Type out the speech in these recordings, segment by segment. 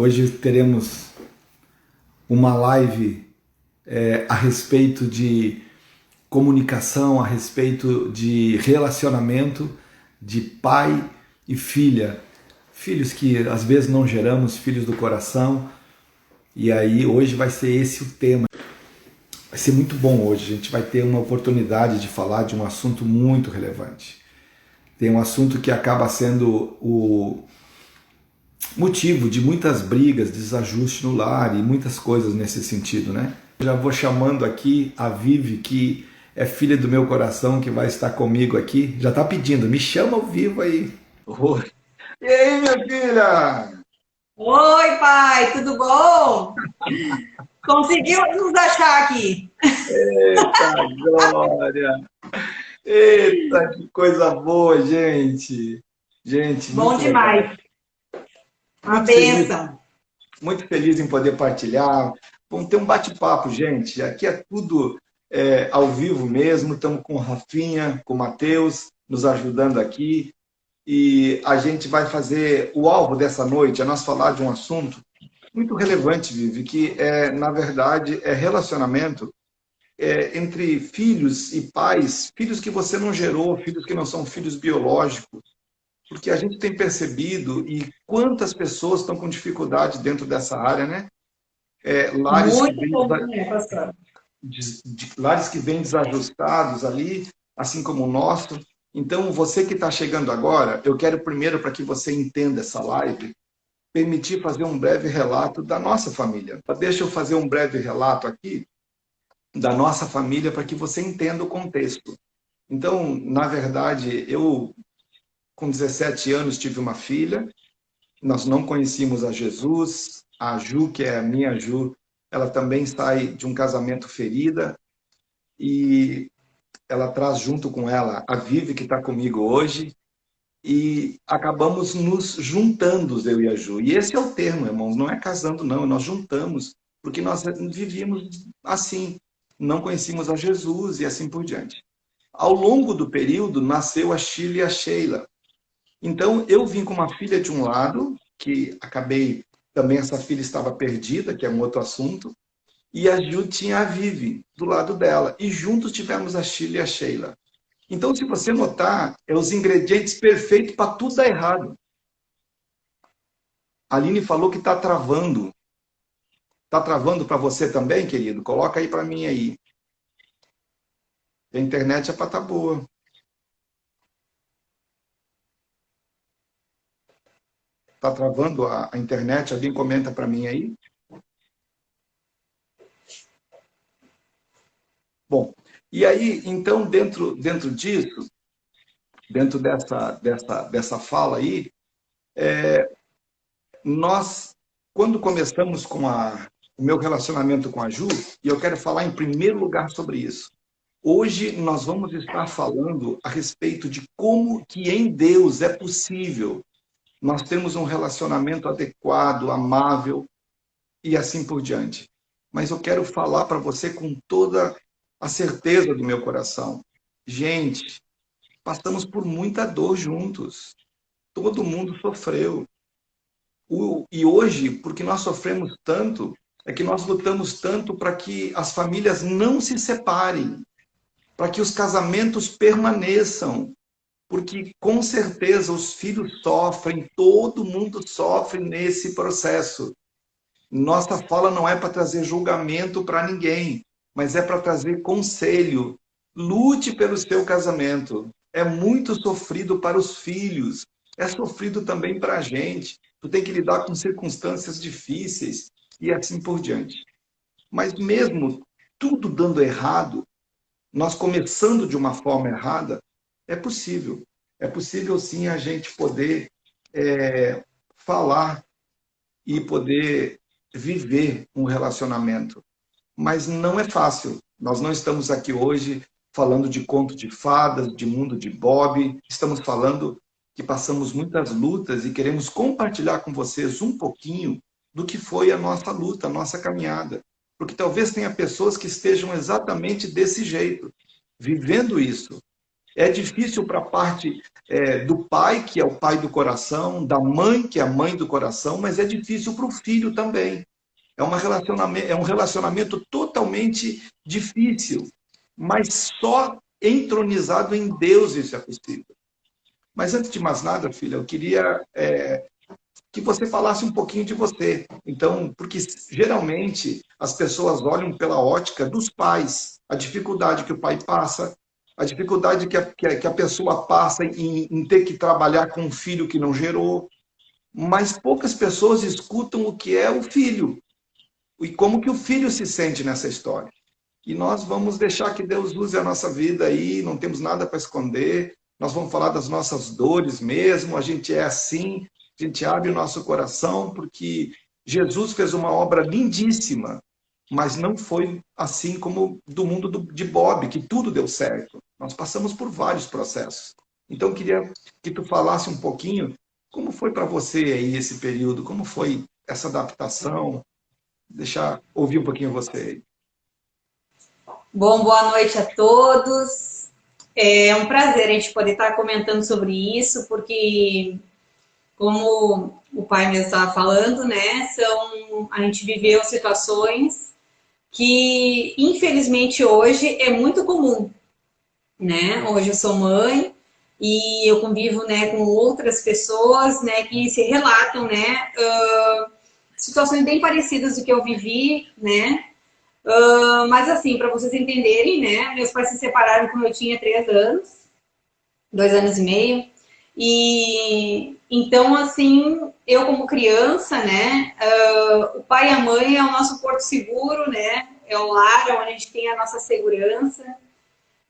Hoje teremos uma live a respeito de comunicação, a respeito de relacionamento de pai e filha. Filhos que às vezes não geramos, filhos do coração. E aí hoje vai ser esse o tema. Vai ser muito bom hoje, a gente vai ter uma oportunidade de falar de um assunto muito relevante. Tem um assunto que acaba sendo o motivo de muitas brigas, desajuste no lar e muitas coisas nesse sentido, né? Já vou chamando aqui a Vivi, que é filha do meu coração, que vai estar comigo aqui. Já está pedindo, me chama ao vivo aí. Oi. E aí, minha filha? Oi, pai, tudo bom? Conseguiu nos achar aqui? Eita glória! Eita, que coisa boa, gente! Gente, Bom muito legal. demais. Uma Muito feliz, bênção. muito feliz em poder partilhar. Vamos ter um bate-papo, gente. Aqui é tudo ao vivo mesmo. Estamos com o Rafinha, com o Matheus, nos ajudando aqui. E a gente vai fazer o alvo dessa noite, é nós falar de um assunto muito relevante, Vivi, que na verdade, é relacionamento entre filhos e pais, filhos que você não gerou, filhos que não são filhos biológicos, porque a gente tem percebido e quantas pessoas estão com dificuldade dentro dessa área, né? Lares que Muito vêm bom, né, pastor? lares que vêm desajustados ali, assim como o nosso. Então, você que está chegando agora, eu quero primeiro, para que você entenda essa live, permitir fazer um breve relato da nossa família. Deixa eu fazer um breve relato aqui da nossa família para que você entenda o contexto. Então, na verdade, eu, com 17 anos, tive uma filha. Nós não conhecíamos a Jesus. A Ju, que é a minha Ju, ela também sai de um casamento ferida. E ela traz junto com ela a Vivi, que está comigo hoje. E acabamos nos juntando, eu e a Ju. E esse é o termo, irmãos. Não é casando, não. Nós juntamos, porque nós vivíamos assim. Não conhecíamos a Jesus e assim por diante. Ao longo do período, nasceu a Sheila e a Sheila. Então, eu vim com uma filha de um lado, que acabei, também essa filha estava perdida, que é um outro assunto, e a Ju tinha a Vivi do lado dela. E juntos tivemos a Sheila e a Sheila. Então, se você notar, é os ingredientes perfeitos para tudo dar errado. A Aline falou que está travando. Está travando para você também, querido? Coloca aí para mim aí. A internet é para estar boa. Está travando a internet? Alguém comenta para mim aí? Bom, e aí, então, dentro disso, dentro dessa fala aí, nós, quando começamos com o meu relacionamento com a Ju, e eu quero falar em primeiro lugar sobre isso. Hoje nós vamos estar falando a respeito de como que em Deus é possível nós termos um relacionamento adequado, amável e assim por diante. Mas eu quero falar para você com toda a certeza do meu coração. Gente, passamos por muita dor juntos. Todo mundo sofreu. E hoje, porque nós sofremos tanto, é que nós lutamos tanto para que as famílias não se separem, para que os casamentos permaneçam, porque com certeza os filhos sofrem, todo mundo sofre nesse processo. Nossa fala não é para trazer julgamento para ninguém, mas é para trazer conselho. Lute pelo seu casamento. É muito sofrido para os filhos, é sofrido também para a gente. Tu tem que lidar com circunstâncias difíceis e assim por diante. Mas mesmo tudo dando errado, nós começando de uma forma errada, é possível. É possível sim a gente poder falar e poder viver um relacionamento. Mas não é fácil. Nós não estamos aqui hoje falando de conto de fadas, de mundo de Bob. Estamos falando que passamos muitas lutas e queremos compartilhar com vocês um pouquinho do que foi a nossa luta, a nossa caminhada. Porque talvez tenha pessoas que estejam exatamente desse jeito, vivendo isso. É difícil para a parte do pai, que é o pai do coração, da mãe, que é a mãe do coração, mas é difícil para o filho também. É um relacionamento totalmente difícil, mas só entronizado em Deus isso é possível. Mas antes de mais nada, filha, eu queria que você falasse um pouquinho de você. Então, porque geralmente as pessoas olham pela ótica dos pais, a dificuldade que o pai passa, a dificuldade que a pessoa passa em ter que trabalhar com um filho que não gerou, mas poucas pessoas escutam o que é o filho e como que o filho se sente nessa história. E nós vamos deixar que Deus use a nossa vida aí, não temos nada para esconder, nós vamos falar das nossas dores mesmo, a gente é assim, a gente abre o nosso coração, porque Jesus fez uma obra lindíssima, mas não foi assim como do mundo de Bob, que tudo deu certo. Nós passamos por vários processos. Então, eu queria que tu falasse um pouquinho como foi para você aí esse período, como foi essa adaptação, deixar ouvir um pouquinho você aí. Bom, boa noite a todos. É um prazer a gente poder estar comentando sobre isso, porque, como o pai mesmo estava falando, né, a gente viveu situações que, infelizmente, hoje é muito comum, né? Hoje eu sou mãe e eu convivo, né, com outras pessoas, né, que se relatam, né, situações bem parecidas do que eu vivi, né? Mas assim, para vocês entenderem, né? Meus pais se separaram quando eu tinha 3 anos, 2 anos e meio. E então, assim, eu como criança, né? O pai e a mãe é o nosso porto seguro, né? É o lar, é onde a gente tem a nossa segurança.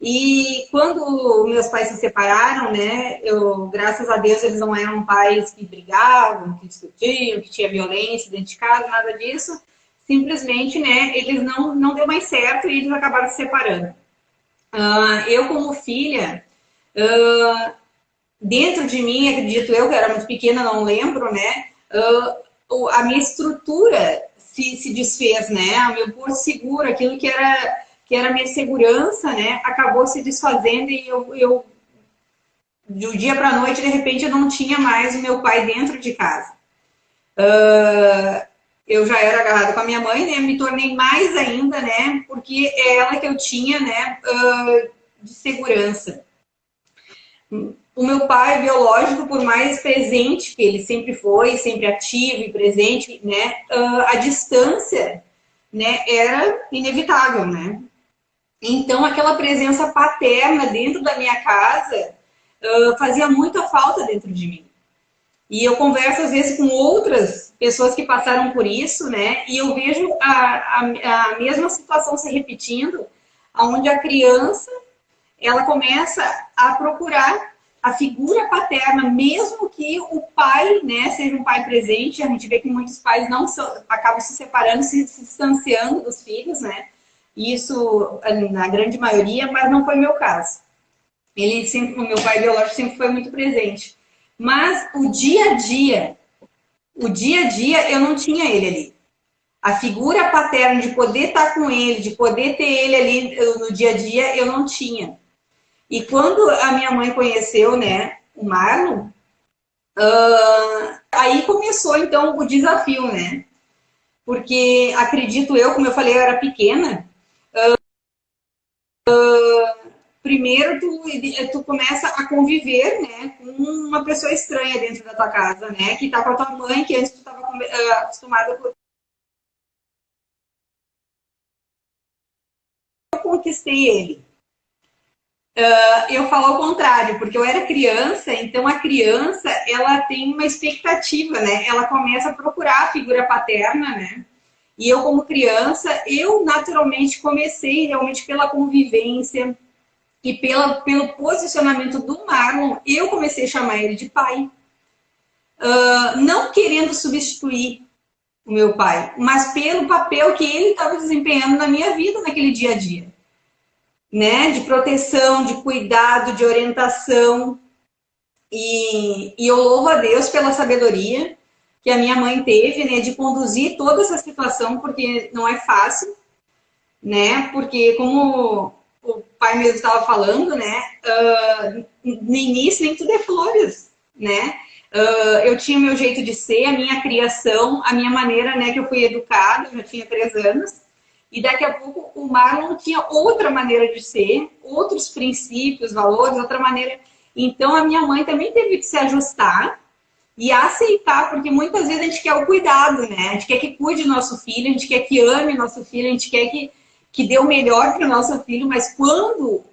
E quando meus pais se separaram, né? Graças a Deus, eles não eram pais que brigavam, que discutiam, que tinha violência dentro de casa, nada disso. Simplesmente, né, eles não deu mais certo e eles acabaram se separando. Eu, como filha, dentro de mim, acredito eu, que eu era muito pequena, não lembro, né, a minha estrutura se desfez, né, o meu porto seguro, aquilo que era minha segurança, né, acabou se desfazendo e eu do dia para a noite, de repente, eu não tinha mais o meu pai dentro de casa. Eu já era agarrada com a minha mãe, né? Me tornei mais ainda, né? Porque é ela que eu tinha, né? De segurança. O meu pai biológico, por mais presente que ele sempre foi, sempre ativo e presente, né? A distância, né? Era inevitável, né? Então, aquela presença paterna dentro da minha casa fazia muita falta dentro de mim. E eu converso, às vezes, com outras pessoas que passaram por isso, né? E eu vejo a mesma situação se repetindo, onde a criança, ela começa a procurar a figura paterna, mesmo que o pai, né, seja um pai presente. A gente vê que muitos pais não acabam se separando, se distanciando dos filhos, né? Isso, na grande maioria, mas não foi o meu caso. O meu pai biológico sempre foi muito presente. Mas o dia a dia, eu não tinha ele ali. A figura paterna de poder estar com ele, de poder ter ele ali no dia a dia, eu não tinha. E quando a minha mãe conheceu, né, o Marlon, aí começou então o desafio, né? Porque acredito eu, como eu falei, eu era pequena. Primeiro tu começa a conviver, né, com uma pessoa estranha dentro da tua casa, né, que tá com a tua mãe, que antes tu estava acostumada com. Eu conquistei ele. Eu falo ao contrário, porque eu era criança, então a criança, ela tem uma expectativa, né, ela começa a procurar a figura paterna, né, e eu como criança, eu naturalmente comecei realmente pela convivência, e pelo posicionamento do Marlon, eu comecei a chamar ele de pai. Não querendo substituir o meu pai, mas pelo papel que ele estava desempenhando na minha vida naquele dia a dia. Né? De proteção, de cuidado, de orientação. E eu louvo a Deus pela sabedoria que a minha mãe teve, né? De conduzir toda essa situação, porque não é fácil, né? Porque como o pai mesmo estava falando, né? No início nem tudo é flores, né? Eu tinha meu jeito de ser, a minha criação, a minha maneira, né, que eu fui educada, eu já tinha 3 anos, e daqui a pouco o Marlon tinha outra maneira de ser, outros princípios, valores, outra maneira. Então a minha mãe também teve que se ajustar e aceitar, porque muitas vezes a gente quer o cuidado, né? A gente quer que cuide do nosso filho, a gente quer que ame nosso filho, a gente quer que dê o melhor para o nosso filho, mas quando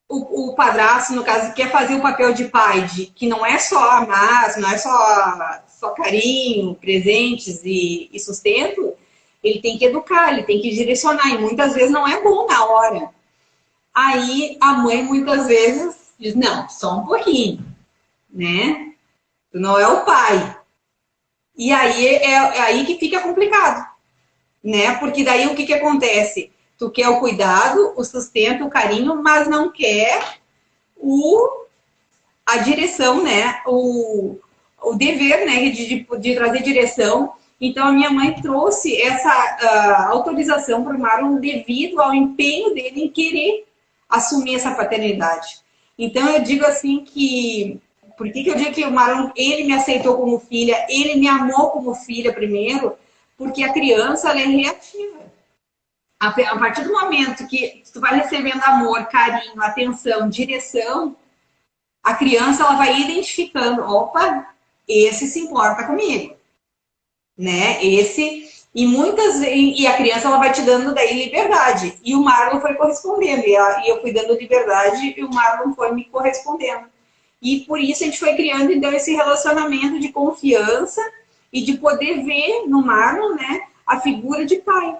o padrasto, no caso, quer fazer o papel de pai, que não é só amar, não é só carinho, presentes e sustento, ele tem que educar, ele tem que direcionar, e muitas vezes não é bom na hora. Aí a mãe muitas vezes diz, não, só um pouquinho, né? Tu não é o pai. E aí é aí que fica complicado, né? Porque daí o que acontece? Tu quer o cuidado, o sustento, o carinho, mas não quer a direção, né? O dever, né? De trazer direção. Então, a minha mãe trouxe essa autorização para o Marlon devido ao empenho dele em querer assumir essa paternidade. Então, eu digo assim que... Por que eu digo que o Marlon, ele me aceitou como filha, ele me amou como filha primeiro? Porque a criança, ela é reativa. A partir do momento que tu vai recebendo amor, carinho, atenção, direção, a criança, ela vai identificando, opa, esse se importa comigo, né? E a criança, ela vai te dando daí liberdade. E o Marlon foi correspondendo, e eu fui dando liberdade e o Marlon foi me correspondendo. E por isso a gente foi criando, então, esse relacionamento de confiança e de poder ver no Marlon, né, a figura de pai.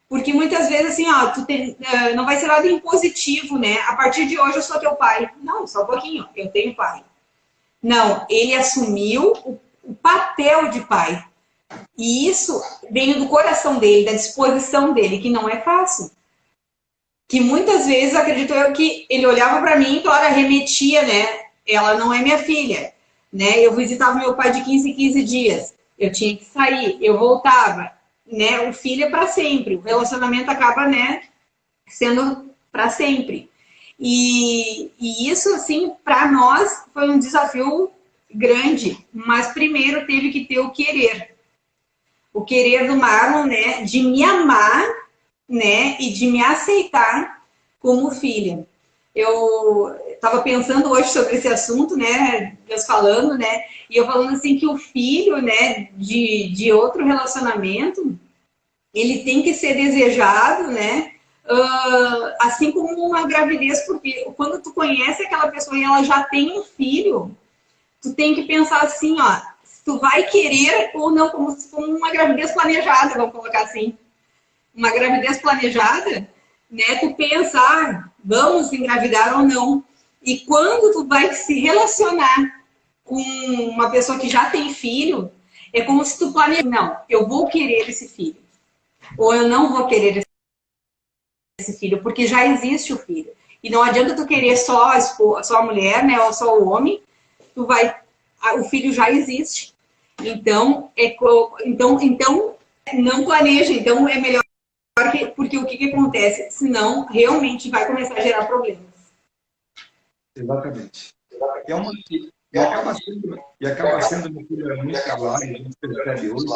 Porque muitas vezes, assim, ó, não vai ser nada impositivo, né? A partir de hoje eu sou teu pai. Não, só um pouquinho, eu tenho pai. Não, ele assumiu o papel de pai. E isso veio do coração dele, da disposição dele, que não é fácil. Que muitas vezes, acredito eu, que ele olhava para mim e, claro, remetia, né? Ela não é minha filha, né? Eu visitava meu pai de 15 em 15 dias. Eu tinha que sair, eu voltava, né? O filho é para sempre. O relacionamento acaba, né, sendo para sempre. E isso, assim, para nós foi um desafio grande. Mas primeiro teve que ter o querer. O querer do Marlon, né, de me amar, né, e de me aceitar como filha. Eu estava pensando hoje sobre esse assunto, né, Deus falando, né, e eu falando assim que o filho, né, de outro relacionamento, ele tem que ser desejado, né, assim como uma gravidez, porque quando tu conhece aquela pessoa e ela já tem um filho, tu tem que pensar assim, ó, se tu vai querer ou não, como uma gravidez planejada, vamos colocar assim. Uma gravidez planejada, né, tu pensa, vamos engravidar ou não. E quando tu vai se relacionar com uma pessoa que já tem filho, é como se tu planeja, não, eu vou querer esse filho. Ou eu não vou querer esse filho, porque já existe o filho. E não adianta tu querer só a mulher, né, ou só o homem, o filho já existe. Então, não planeja, então é melhor. Porque o que acontece? Senão, realmente vai começar a gerar problemas. Exatamente. E acaba sendo uma coisa muito clara, a gente percebe hoje.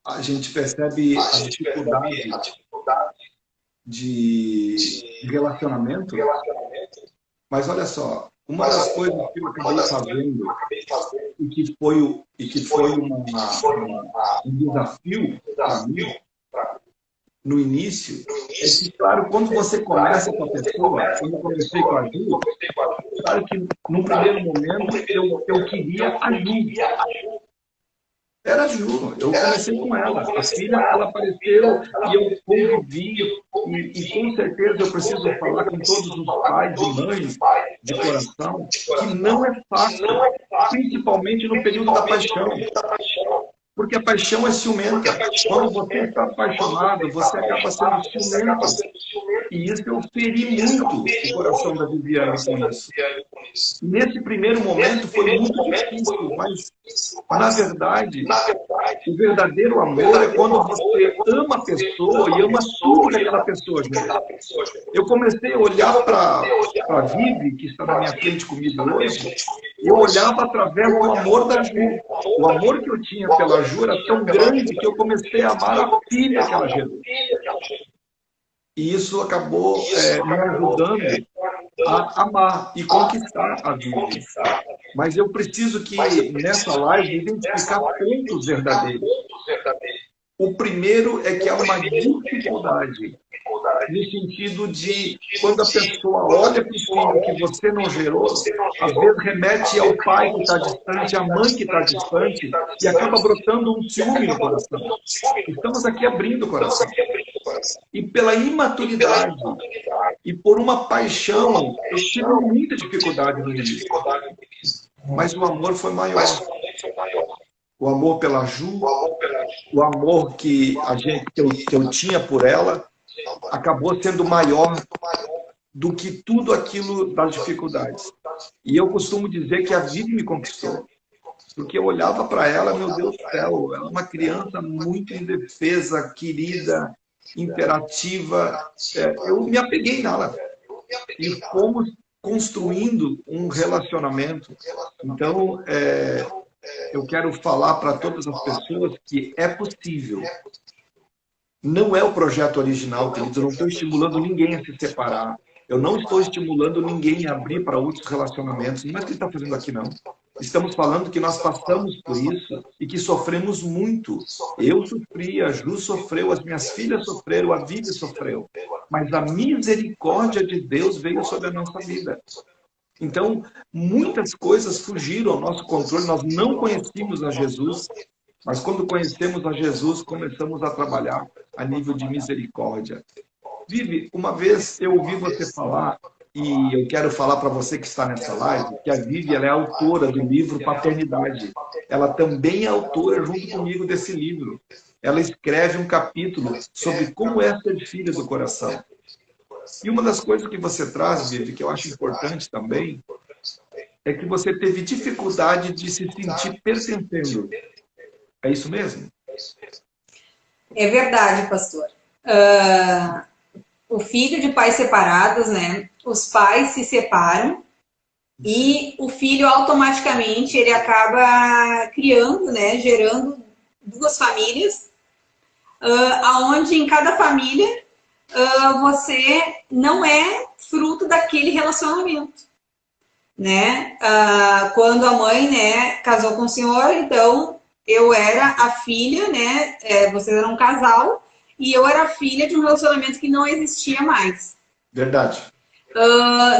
A gente percebe a dificuldade de relacionamento. Mas olha só, uma das coisas que eu acabei fazendo e que foi um desafio para mim, no início, é que, claro, quando você começa com a pessoa, quando eu comecei com a Ju, claro que, num primeiro momento, eu queria a Ju. Era a Ju, eu comecei com ela. A filha, ela apareceu e eu convivi, e com certeza eu preciso falar com todos os pais e mães de coração, que não é fácil, principalmente no período da paixão. Porque a paixão é ciumenta. Quando você está apaixonado, você acaba sendo ciumento. E isso eu feri muito o coração da Viviane com isso. Nesse primeiro momento foi muito difícil, mas, na verdade, o verdadeiro amor é quando você ama a pessoa e ama tudo que aquela pessoa gera. Eu comecei a olhar para a Vivi, que está na minha frente comigo hoje, e eu olhava através do amor da Ju. O amor que eu tinha pela Ju era tão grande que eu comecei a amar a filha que ela gerou. E isso acabou me ajudando a amar e conquistar a Vivi. Mas eu preciso que, nessa live, identificar pontos verdadeiros. O primeiro é que há uma dificuldade, no sentido de, quando a pessoa olha para o filho que você não gerou, às vezes remete ao pai que está distante, à mãe que está distante, e acaba brotando um ciúme no coração. Estamos aqui abrindo o coração. E pela imaturidade e por uma paixão, eu tive muita dificuldade no início. Mas o amor foi maior. O amor pela Ju, o amor que eu tinha por ela, acabou sendo maior do que tudo aquilo das dificuldades. E eu costumo dizer que a vida me conquistou. Porque eu olhava para ela, meu Deus do céu, ela é uma criança muito indefesa, querida, interativa. Eu me apeguei nela. E fomos construindo um relacionamento. Então, eu quero falar para todas as pessoas que é possível. Não é o projeto original, queridos. Eu não estou estimulando ninguém a se separar. Eu não estou estimulando ninguém a abrir para outros relacionamentos. Não é o que ele está fazendo aqui, não. Estamos falando que nós passamos por isso e que sofremos muito. Eu sofri, a Ju sofreu, as minhas filhas sofreram, a Vivi sofreu. Mas a misericórdia de Deus veio sobre a nossa vida. Então, muitas coisas fugiram ao nosso controle. Nós não conhecíamos a Jesus, mas quando conhecemos a Jesus, começamos a trabalhar a nível de misericórdia. Vivi, uma vez eu ouvi você falar, e eu quero falar para você que está nessa live, que a Vivi ela é autora do livro Paternidade. Ela também é autora, junto comigo, desse livro. Ela escreve um capítulo sobre como é ser filha do coração. E uma das coisas que você traz, Vivi, que eu acho importante também, é que você teve dificuldade de se sentir pertencendo. É isso mesmo? É verdade, pastor. O filho de pais separados, né? Os pais se separam e o filho automaticamente ele acaba criando, né? Gerando duas famílias, aonde em cada família você não é fruto daquele relacionamento, né? Quando a mãe, né, casou com o senhor, então eu era a filha, né? Vocês eram um casal e eu era filha de um relacionamento que não existia mais. Verdade.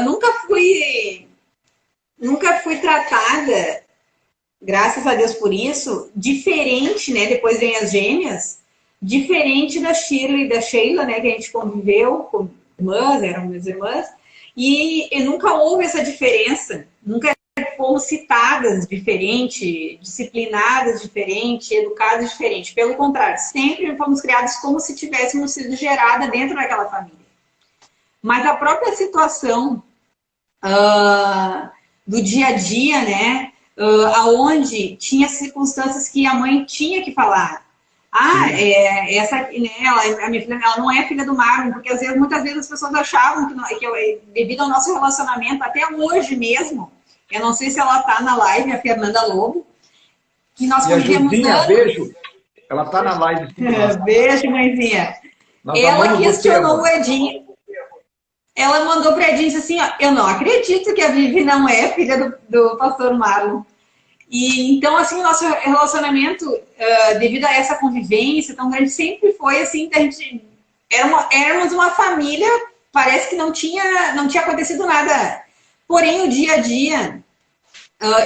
Nunca fui tratada, graças a Deus por isso, diferente, né? Depois vem as gêmeas, diferente da Shirley e da Sheila, né? Que a gente conviveu com irmãs, eram minhas irmãs, e nunca houve essa diferença, nunca fomos citadas diferente, disciplinadas diferente, educadas diferente. Pelo contrário, sempre fomos criadas como se tivéssemos sido geradas dentro daquela família. Mas a própria situação do dia a dia, né, aonde tinha circunstâncias que a mãe tinha que falar. Essa, né, a minha filha, ela não é filha do Marlon, porque às vezes, muitas vezes as pessoas achavam que devido ao nosso relacionamento, até hoje mesmo, eu não sei se ela tá na live, a Fernanda Lobo, que nós convivemos anos. Beijo. Ela tá na live. Beijo, mãezinha. Ela questionou o Edinho. Ela mandou para Edinho e disse assim, ó, eu não acredito que a Vivi não é filha do pastor Marlon. E então, assim, o nosso relacionamento, devido a essa convivência tão grande, sempre foi assim, que a gente éramos uma família, parece que não tinha acontecido nada. Porém, o dia a dia,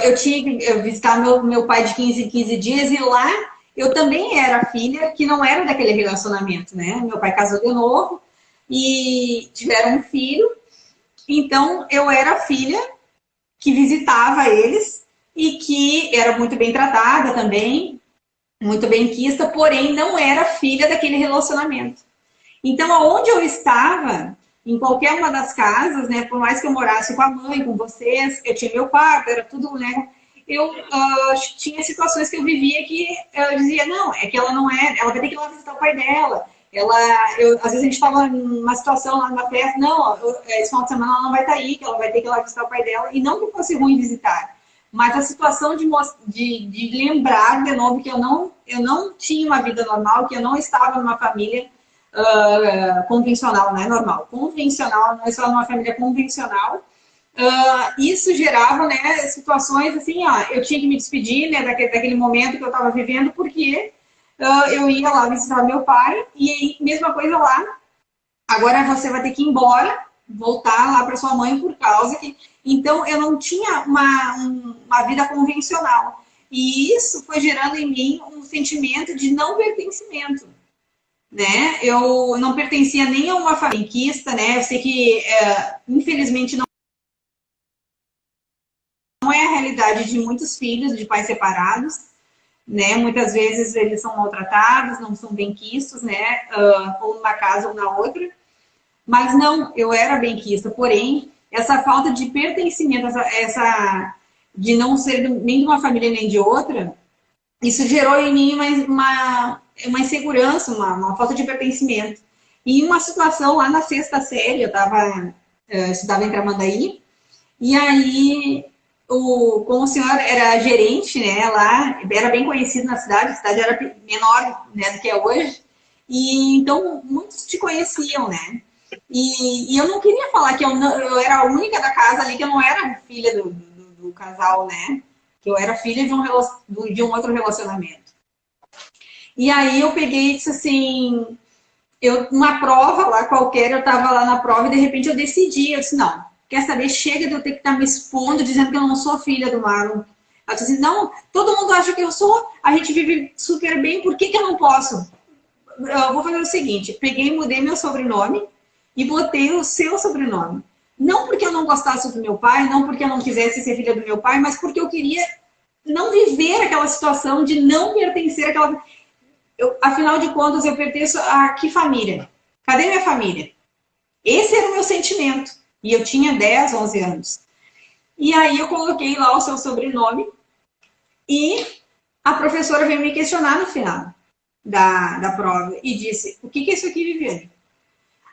eu tinha que visitar meu pai de 15 em 15 dias e lá eu também era filha que não era daquele relacionamento, né? Meu pai casou de novo e tiveram um filho. Então, eu era filha que visitava eles e que era muito bem tratada também. muito benquista, porém não era filha daquele relacionamento. Então, aonde eu estava, em qualquer uma das casas, né, por mais que eu morasse com a mãe, com vocês, eu tinha meu quarto, era tudo, né, eu tinha situações que eu vivia que eu dizia, não, é que ela não é, ela vai ter que ir lá visitar o pai dela. Às vezes a gente estava numa situação lá numa festa, não, esse final de semana ela não vai estar aí, que ela vai ter que ir lá visitar o pai dela, e não que fosse ruim visitar, mas a situação de lembrar de novo que eu não tinha uma vida normal, que eu não estava numa família convencional, não é normal, convencional, não estava numa família convencional. Isso gerava, né, situações assim, eu tinha que me despedir, né, daquele momento que eu estava vivendo, porque eu ia lá visitar meu pai, e aí, mesma coisa lá, agora você vai ter que ir embora, voltar lá para sua mãe por causa que... Então, eu não tinha uma vida convencional. E isso foi gerando em mim um sentimento de não pertencimento, né? Eu não pertencia nem a uma família benquista, né? Eu sei que, infelizmente, não é a realidade de muitos filhos de pais separados, né? Muitas vezes eles são maltratados, não são benquistos, né? Ou numa casa ou na outra. Mas não, eu era benquista. Porém, essa falta de pertencimento, de não ser nem de uma família nem de outra, isso gerou em mim uma insegurança, uma falta de pertencimento. E uma situação lá na sexta série, estudava em Tramandaí, e aí, como o senhor era gerente, né, lá, era bem conhecido na cidade, a cidade era menor, né, do que é hoje, e então muitos te conheciam, né? E eu não queria falar que eu era a única da casa ali que eu não era filha do casal, né? Que eu era filha de um outro relacionamento. E aí eu peguei e disse assim, uma prova lá qualquer, eu estava lá na prova e de repente eu decidi, eu disse, não, quer saber, chega de eu ter que estar me expondo, dizendo que eu não sou filha do Marlon. Ela disse assim, não, todo mundo acha que eu sou, a gente vive super bem, por que eu não posso? Eu vou fazer o seguinte, peguei e mudei meu sobrenome e botei o seu sobrenome. Não porque eu não gostasse do meu pai, não porque eu não quisesse ser filha do meu pai, mas porque eu queria não viver aquela situação de não pertencer àquela... afinal de contas, eu pertenço a que família? Cadê minha família? Esse era o meu sentimento. E eu tinha 10, 11 anos. E aí eu coloquei lá o seu sobrenome e a professora veio me questionar no final da prova e disse, o que é isso aqui, Viviane?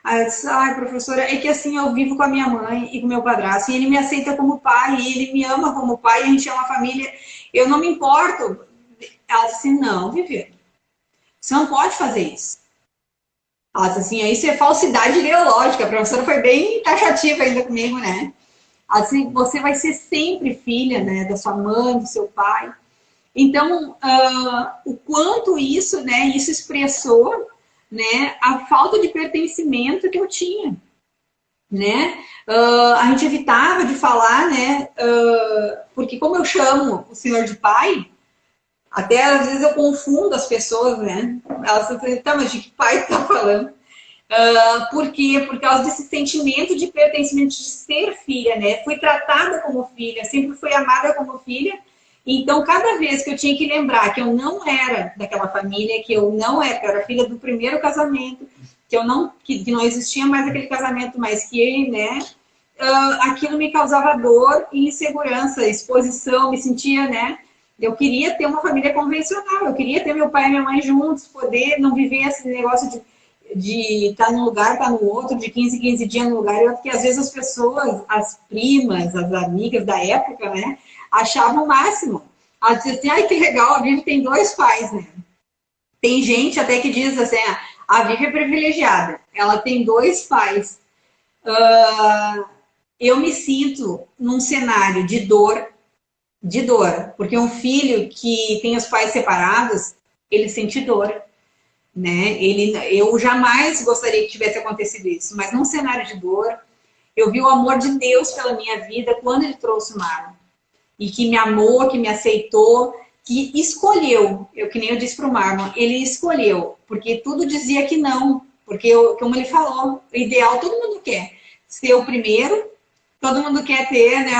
Aí eu disse, ai, professora, é que assim eu vivo com a minha mãe e com o meu padrasto, e ele me aceita como pai, e ele me ama como pai, e a gente é uma família, eu não me importo. Ela disse, não, Viviane, você não pode fazer isso. Ela disse assim, isso é falsidade ideológica. A professora foi bem taxativa ainda comigo, né? Ela disse, você vai ser sempre filha, né, da sua mãe, do seu pai. Então, o quanto isso, né, isso expressou, né, a falta de pertencimento que eu tinha, né? A gente evitava de falar, né, porque como eu chamo o senhor de pai, até às vezes eu confundo as pessoas, né? Elas dizem, tá, mas de que pai tá falando? Por quê? Por causa desse sentimento de pertencimento, de ser filha, né? Fui tratada como filha, sempre fui amada como filha. Então, cada vez que eu tinha que lembrar que eu não era daquela família, que eu era filha do primeiro casamento, que não existia mais aquele casamento, mas que, né? Aquilo me causava dor e insegurança, exposição, me sentia, né? Eu queria ter uma família convencional, eu queria ter meu pai e minha mãe juntos, poder não viver esse negócio de estar num lugar, estar no outro, de 15 em 15 dias num lugar, porque às vezes as pessoas, as primas, as amigas da época, né, achavam o máximo. Elas diziam assim, ai que legal, a Vivi tem 2 pais, né? Tem gente até que diz assim, a Vivi é privilegiada, ela tem 2 pais. Eu me sinto num cenário de dor, porque um filho que tem os pais separados, ele sente dor, né? Eu jamais gostaria que tivesse acontecido isso, mas num cenário de dor, eu vi o amor de Deus pela minha vida quando Ele trouxe o Marlon. E que me amou, que me aceitou, que escolheu. Que nem eu disse para o Marlon, ele escolheu, porque tudo dizia que não. Porque, como ele falou, o ideal todo mundo quer ser o primeiro, todo mundo quer ter, né,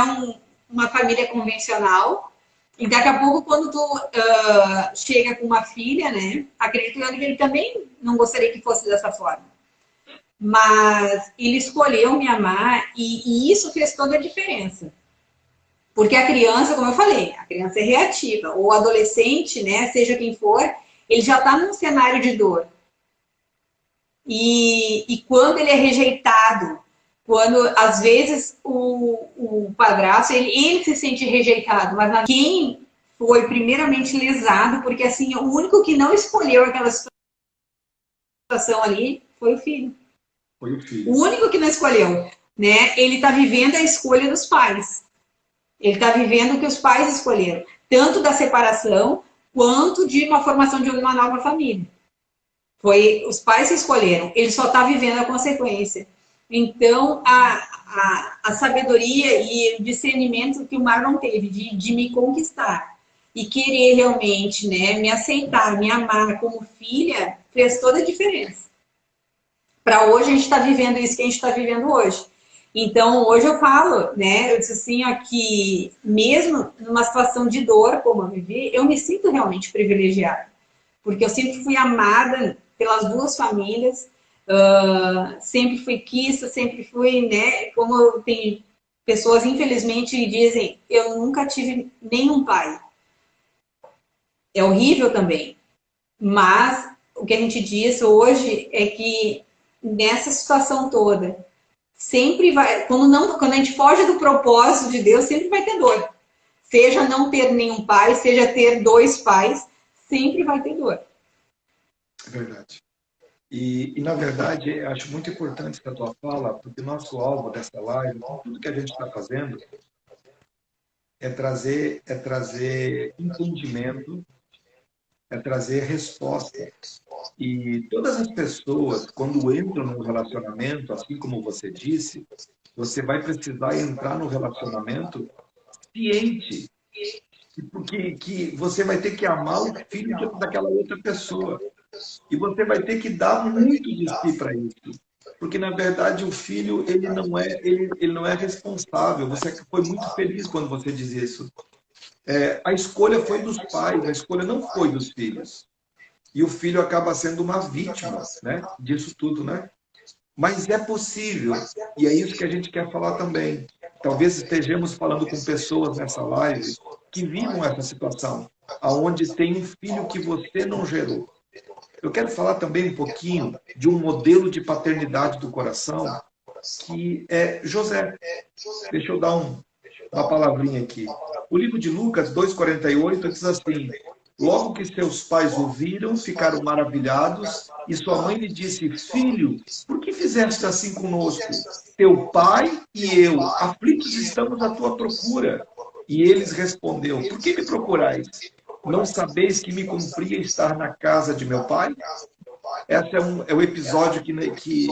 uma família convencional, E daqui a pouco, quando tu chega com uma filha, né? Acredito eu que ele também não gostaria que fosse dessa forma. Mas ele escolheu me amar e isso fez toda a diferença. Porque a criança, como eu falei, a criança é reativa. O adolescente, né, seja quem for, ele já está num cenário de dor. E quando ele é rejeitado, quando às vezes o padrasto, ele se sente rejeitado, mas quem foi primeiramente lesado, porque assim, o único que não escolheu aquela situação ali foi o filho. Foi o filho. O único que não escolheu, né? Ele está vivendo a escolha dos pais. Ele está vivendo o que os pais escolheram, tanto da separação quanto de uma formação de uma nova família. Foi os pais que escolheram, ele só está vivendo a consequência. Então, a sabedoria e o discernimento que o Marlon teve de me conquistar e querer realmente, né, me aceitar, me amar como filha, fez toda a diferença. Para hoje, a gente está vivendo isso que a gente está vivendo hoje. Então, hoje eu falo, né, eu disse assim, ó, que mesmo numa situação de dor, como eu vivi, eu me sinto realmente privilegiada. Porque eu sempre fui amada pelas duas famílias, sempre fui quista, sempre fui, né, como tem pessoas, infelizmente, dizem, eu nunca tive nenhum pai. É horrível também. Mas o que a gente diz hoje é que nessa situação toda, sempre vai, quando a gente foge do propósito de Deus, sempre vai ter dor. Seja não ter nenhum pai, seja ter dois pais, sempre vai ter dor. É verdade. Na verdade, acho muito importante essa tua fala, porque nosso alvo dessa live, com tudo que a gente está fazendo, é trazer entendimento, é trazer resposta. E todas as pessoas, quando entram num relacionamento, assim como você disse, você vai precisar entrar no relacionamento ciente, porque que você vai ter que amar o filho daquela outra pessoa. E você vai ter que dar muito de si para isso. Porque, na verdade, o filho ele não é responsável. Você foi muito feliz quando você diz isso. A escolha foi dos pais, a escolha não foi dos filhos. E o filho acaba sendo uma vítima, né, disso tudo, né? Mas é possível, e é isso que a gente quer falar também. Talvez estejamos falando com pessoas nessa live que vivam essa situação, aonde tem um filho que você não gerou. Eu quero falar também um pouquinho de um modelo de paternidade do coração, que é José. Deixa eu dar uma palavrinha aqui. O livro de Lucas 2,48 diz assim: logo que seus pais o viram, ficaram maravilhados, e sua mãe lhe disse: filho, por que fizeste assim conosco? Teu pai e eu, aflitos, estamos à tua procura. E eles respondeu: por que me procurais? Não sabeis que me cumpria estar na casa de meu pai? Esse é o episódio que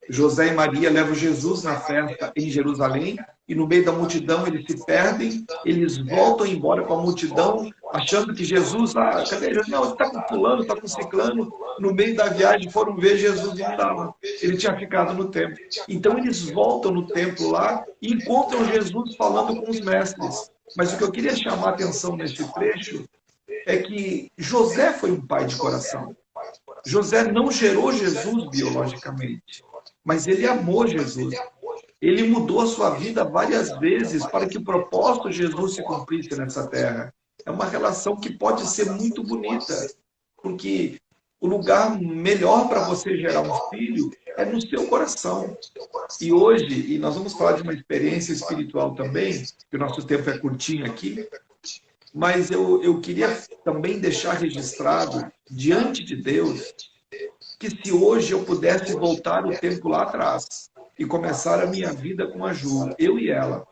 José e Maria levam Jesus na festa em Jerusalém, e no meio da multidão eles se perdem, eles voltam embora com a multidão, achando que Jesus, cadê Jesus? Não, ele está com fulano, está com ciclano. No meio da viagem foram ver Jesus e não estava. Ele tinha ficado no templo. Então eles voltam no templo lá e encontram Jesus falando com os mestres. Mas o que eu queria chamar a atenção nesse trecho é que José foi um pai de coração. José não gerou Jesus biologicamente, mas ele amou Jesus. Ele mudou a sua vida várias vezes para que o propósito de Jesus se cumprisse nessa terra. É uma relação que pode ser muito bonita, porque o lugar melhor para você gerar um filho é no seu coração. E hoje, e nós vamos falar de uma experiência espiritual também, que o nosso tempo é curtinho aqui, mas eu queria também deixar registrado diante de Deus que se hoje eu pudesse voltar o tempo lá atrás e começar a minha vida com a Ju, eu e ela,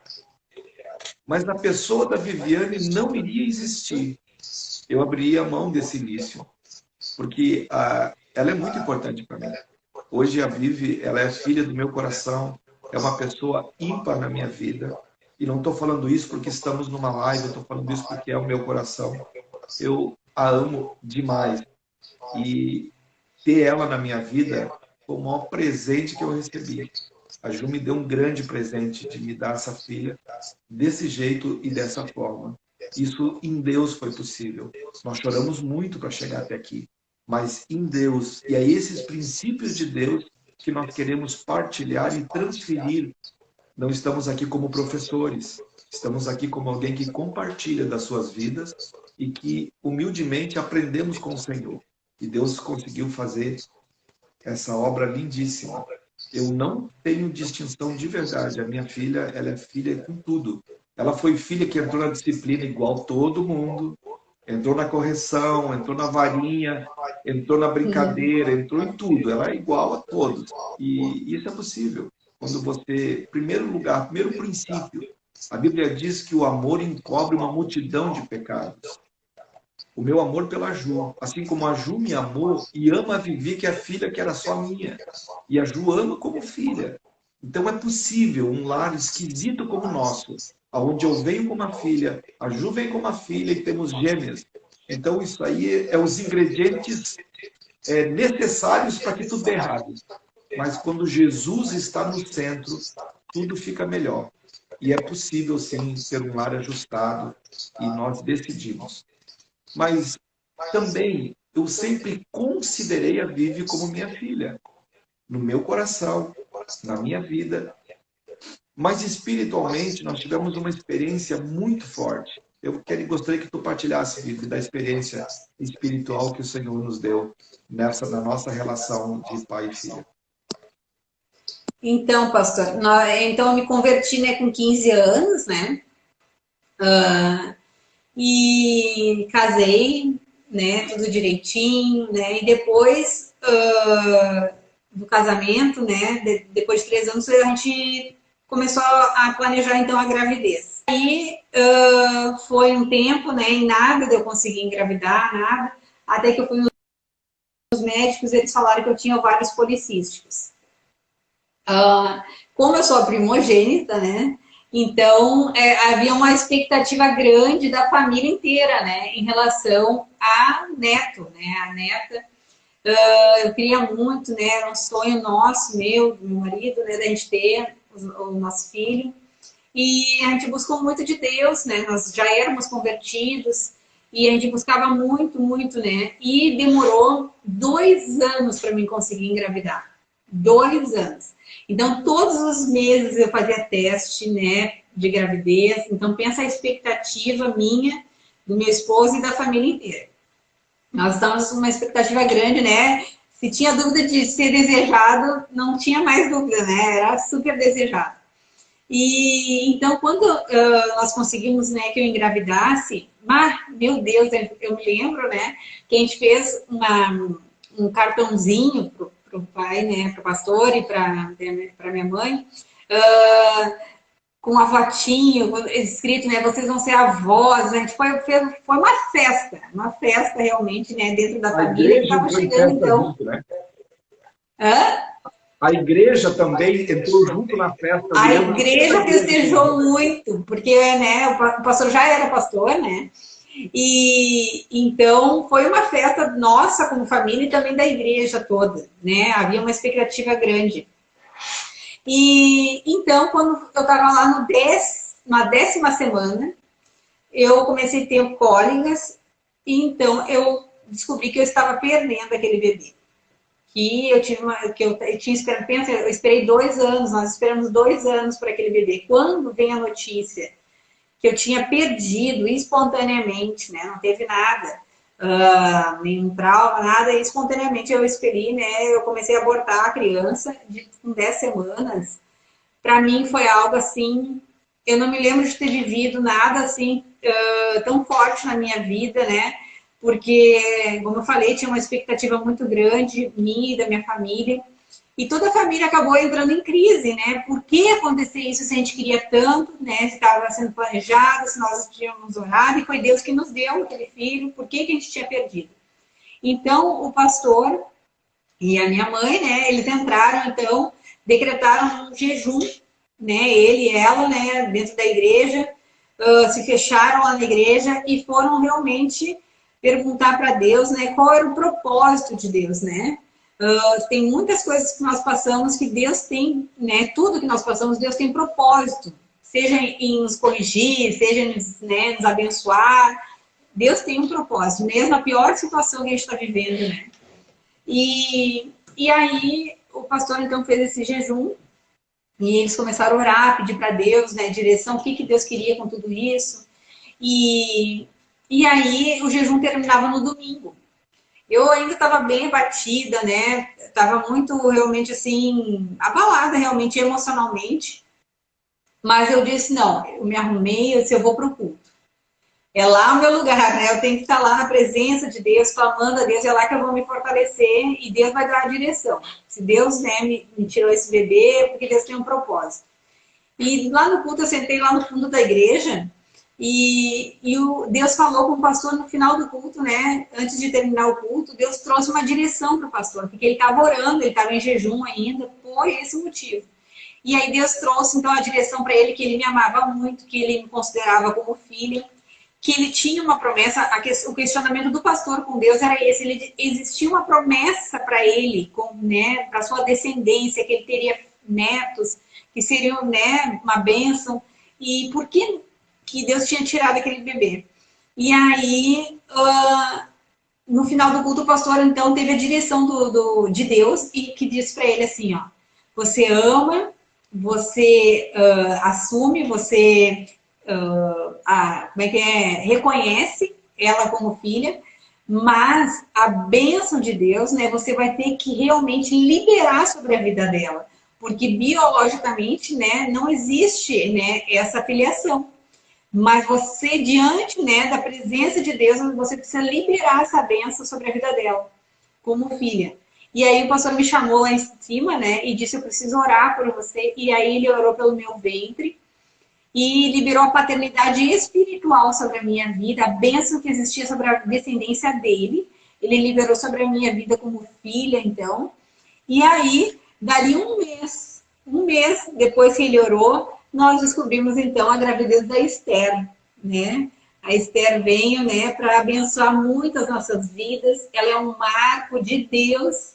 mas a pessoa da Viviane não iria existir, eu abriria a mão desse início, porque ela é muito importante para mim. Hoje a Vivi, ela é filha do meu coração, é uma pessoa ímpar na minha vida. E não estou falando isso porque estamos numa live, eu estou falando isso porque é o meu coração. Eu a amo demais. E ter ela na minha vida foi o maior presente que eu recebi. A Ju me deu um grande presente de me dar essa filha desse jeito e dessa forma. Isso em Deus foi possível. Nós choramos muito para chegar até aqui, mas em Deus. E é esses princípios de Deus que nós queremos partilhar e transferir. Não estamos aqui como professores, estamos aqui como alguém que compartilha das suas vidas e que humildemente aprendemos com o Senhor. E Deus conseguiu fazer essa obra lindíssima. Eu não tenho distinção de verdade. A minha filha, ela é filha com tudo. Ela foi filha que entrou na disciplina igual todo mundo, entrou na correção, entrou na varinha, entrou na brincadeira, entrou em tudo. Ela é igual a todos. E isso é possível. Quando você, primeiro lugar, primeiro princípio, a Bíblia diz que o amor encobre uma multidão de pecados. O meu amor pela Ju, assim como a Ju me amou e ama a Vivi, que é a filha que era só minha. E a Ju ama como filha. Então é possível um lar esquisito como o nosso, onde eu venho com uma filha, a Ju vem com uma filha e temos gêmeas. Então isso aí é os ingredientes necessários para que tudo dê errado. Mas quando Jesus está no centro, tudo fica melhor. E é possível, sim, ter um lar ajustado, e nós decidimos. Mas também eu sempre considerei a Vivi como minha filha, no meu coração, na minha vida. Mas espiritualmente nós tivemos uma experiência muito forte. Eu gostaria que tu partilhasse, Vivi, da experiência espiritual que o Senhor nos deu na nossa relação de pai e filha. Então, pastor, então eu me converti, né, com 15 anos, né? E casei, né, tudo direitinho, né? E depois do casamento, né, depois de 3 anos, a gente começou a planejar, então, a gravidez. E foi um tempo, né, e nada de eu conseguir engravidar, nada, até que eu fui nos médicos, eles falaram que eu tinha ovários policísticos. Como eu sou a primogênita, né, então havia uma expectativa grande da família inteira, né, em relação a neto, né, a neta. Eu queria muito, né, era um sonho nosso, meu marido, né, da gente ter o nosso filho. E a gente buscou muito de Deus, né, nós já éramos convertidos e a gente buscava muito, muito, né, e demorou 2 anos para mim conseguir engravidar. 2 anos. Então, todos os meses eu fazia teste, né, de gravidez. Então, pensa a expectativa minha, do meu esposo e da família inteira. Nós estávamos com uma expectativa grande, né? Se tinha dúvida de ser desejado, não tinha mais dúvida, né? Era super desejado. E então, quando nós conseguimos, né, que eu engravidasse, meu Deus, eu me lembro, né, que a gente fez um cartãozinho para o pai, né, para o pastor e para minha mãe, com uma fotinho escrito, né, vocês vão ser avós. A gente foi uma festa realmente, né, dentro da família que estava chegando, então. Junto, né? A igreja também entrou junto na festa. A igreja festejou muito, porque, né, o pastor já era pastor, né? E então foi uma festa nossa como família e também da igreja toda, né? Havia uma expectativa grande. E então, quando eu estava lá na 10ª semana, eu comecei a ter cólicas e então eu descobri que eu estava perdendo aquele bebê. Que eu tinha esperado, pensa, eu esperei 2 anos, nós esperamos 2 anos para aquele bebê. Quando vem a notícia que eu tinha perdido espontaneamente, né? Não teve nada, nenhum trauma, nada, e espontaneamente eu expeli, né? Eu comecei a abortar a criança com 10 semanas. Para mim foi algo assim, eu não me lembro de ter vivido nada assim tão forte na minha vida, né? Porque, como eu falei, tinha uma expectativa muito grande, minha e da minha família. E toda a família acabou entrando em crise, né? Por que acontecer isso se a gente queria tanto, né? Se estava sendo planejado, se nós tínhamos orado, e foi Deus que nos deu aquele filho, por que a gente tinha perdido? Então, o pastor e a minha mãe, né? Eles entraram, então, decretaram um jejum, né? Ele e ela, né? Dentro da igreja, se fecharam lá na igreja e foram realmente perguntar para Deus, né, qual era o propósito de Deus, né? Tem muitas coisas que nós passamos que Deus tem, né? Tudo que nós passamos, Deus tem propósito, seja em nos corrigir, seja em né, nos abençoar. Deus tem um propósito, mesmo na pior situação que a gente está vivendo, né? E aí o pastor então fez esse jejum e eles começaram a orar, pedir para Deus, né, direção, o que Deus queria com tudo isso. E aí o jejum terminava no domingo. Eu ainda estava bem abatida, né? Estava muito realmente assim abalada realmente emocionalmente. Mas eu disse não, eu me arrumei, eu disse eu vou pro culto. É lá o meu lugar, né? Eu tenho que estar lá na presença de Deus, clamando a Deus, é lá que eu vou me fortalecer e Deus vai dar a direção. Se Deus, né, me tirou esse bebê, é porque Deus tem um propósito. E lá no culto, eu sentei lá no fundo da igreja e Deus falou com o pastor no final do culto, né? Antes de terminar o culto, Deus trouxe uma direção para o pastor, porque ele estava orando, ele estava em jejum ainda, por esse motivo. E aí Deus trouxe, então, a direção para ele, que ele me amava muito, que ele me considerava como filha, que ele tinha uma promessa, o questionamento do pastor com Deus era esse, existia uma promessa para ele, né, para sua descendência, que ele teria netos, que seriam, né, uma bênção, e por que Deus tinha tirado aquele bebê? E aí, no final do culto, o pastor, então, teve a direção de Deus, e que disse para ele assim, ó, você ama, você assume, você como é que é? Reconhece ela como filha, mas a bênção de Deus, né, você vai ter que realmente liberar sobre a vida dela, porque biologicamente, né, não existe, né, essa filiação. Mas você, diante, né, da presença de Deus, você precisa liberar essa bênção sobre a vida dela, como filha. E aí o pastor me chamou lá em cima, né, e disse, eu preciso orar por você. E aí ele orou pelo meu ventre, e liberou a paternidade espiritual sobre a minha vida, a bênção que existia sobre a descendência dele. Ele liberou sobre a minha vida como filha, então. E aí, dali um mês depois que ele orou, nós descobrimos, então, a gravidez da Esther, né? A Esther veio, né, para abençoar muito as nossas vidas. Ela é um marco de Deus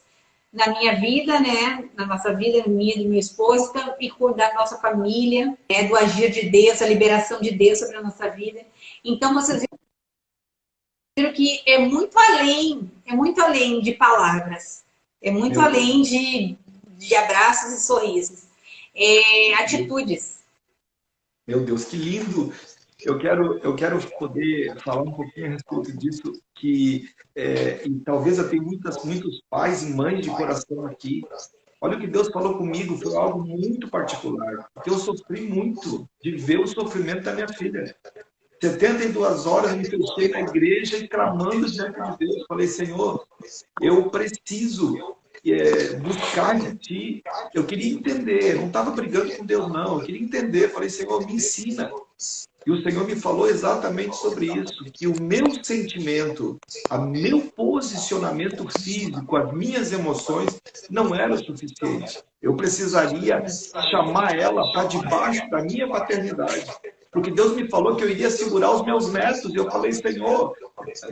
na minha vida, né, na nossa vida, minha e do meu esposo, e da nossa família, né, do agir de Deus, a liberação de Deus sobre a nossa vida. Então, vocês viram que é muito além de palavras, é muito além de abraços e sorrisos, atitudes. Meu Deus, que lindo! Eu quero poder falar um pouquinho a respeito disso, e talvez eu tenha muitos pais e mães de coração aqui. Olha o que Deus falou comigo, foi algo muito particular, porque eu sofri muito de ver o sofrimento da minha filha. 72 horas me fechei na igreja e clamando diante de Deus. Falei, Senhor, eu preciso buscar de Ti. Eu queria entender, não estava brigando com Deus, não. Eu queria entender. Falei, Senhor, me ensina. E o Senhor me falou exatamente sobre isso, que o meu sentimento, o meu posicionamento físico, as minhas emoções, não era o suficiente. Eu precisaria chamar ela para debaixo da minha paternidade. Porque Deus me falou que eu iria segurar os meus netos. E eu falei, Senhor,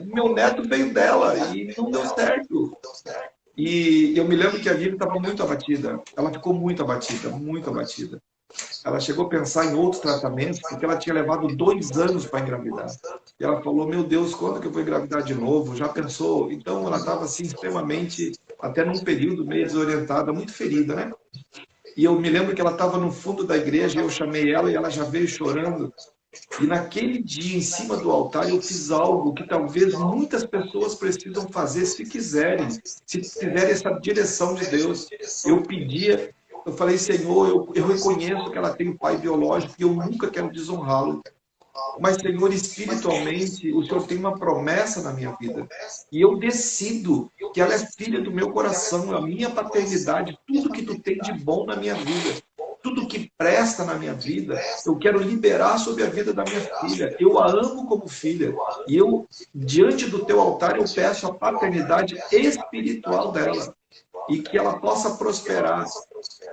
meu neto veio dela e não deu certo. E eu me lembro que a Vivi estava muito abatida. Ela ficou muito abatida, muito abatida. Ela chegou a pensar em outros tratamentos, porque ela tinha levado 2 anos para engravidar. E ela falou, meu Deus, quando que eu vou engravidar de novo? Já pensou? Então ela estava assim, extremamente, até num período meio desorientada, muito ferida, né? E eu me lembro que ela estava no fundo da igreja, eu chamei ela e ela já veio chorando. E naquele dia, em cima do altar, eu fiz algo que talvez muitas pessoas precisam fazer se quiserem, se tiverem essa direção de Deus. Eu pedia, eu falei, Senhor, eu reconheço que ela tem um pai biológico e eu nunca quero desonrá-lo. Mas, Senhor, espiritualmente, o Senhor tem uma promessa na minha vida. E eu decido que ela é filha do meu coração, a minha paternidade, tudo que tu tem de bom na minha vida, tudo que presta na minha vida, eu quero liberar sobre a vida da minha filha. Eu a amo como filha. E eu, diante do teu altar, eu peço a paternidade espiritual dela. E que ela possa prosperar.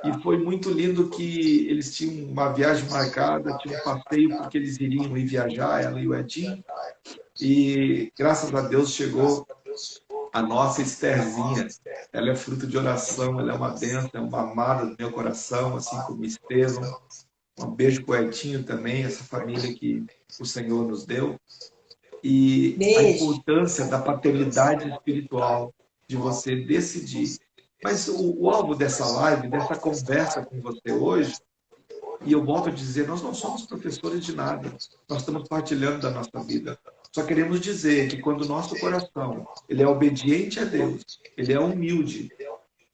E foi muito lindo que eles tinham uma viagem marcada, tinha um passeio porque eles iriam ir viajar, ela e o Edinho. E graças a Deus chegou a nossa Estherzinha. Ela é fruto de oração, ela é uma bênção, é uma amada do meu coração, assim como Estevão. Um beijo pro Etinho também, essa família que o Senhor nos deu. E a Beijo. importância da paternidade espiritual, de você decidir. Mas o alvo dessa live, dessa conversa com você hoje, e eu volto a dizer, nós não somos professores de nada. Nós estamos partilhando da nossa vida. Só queremos dizer que quando o nosso coração ele é obediente a Deus, ele é humilde,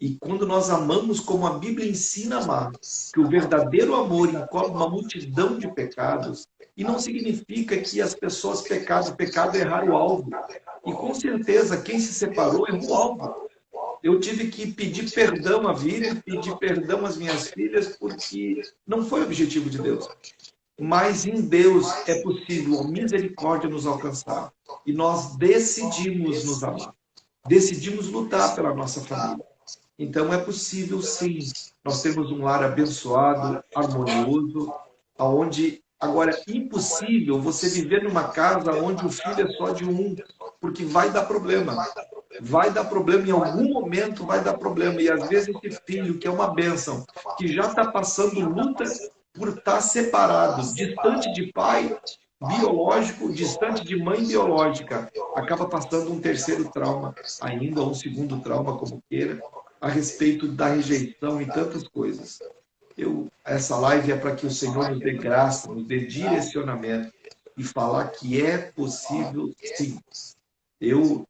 e quando nós amamos como a Bíblia ensina a amar, que o verdadeiro amor encobre uma multidão de pecados, e não significa que as pessoas pecaram, o pecado é errar o alvo. E com certeza quem se separou errou o alvo. Eu tive que pedir perdão à vida, pedir perdão às minhas filhas, porque não foi o objetivo de Deus. Mas em Deus é possível a misericórdia nos alcançar. E nós decidimos nos amar. Decidimos lutar pela nossa família. Então é possível, sim, nós temos um lar abençoado, harmonioso, onde agora é impossível você viver numa casa onde o filho é só de um, porque vai dar problema. Vai dar problema, em algum momento vai dar problema. E às vezes esse filho, que é uma bênção, que já está passando luta por estar separado, distante de pai biológico, distante de mãe biológica, acaba passando um terceiro trauma ainda, ou um segundo trauma, como queira, a respeito da rejeição e tantas coisas. Essa live é para que o Senhor nos dê graça, nos dê direcionamento e falar que é possível, sim. Eu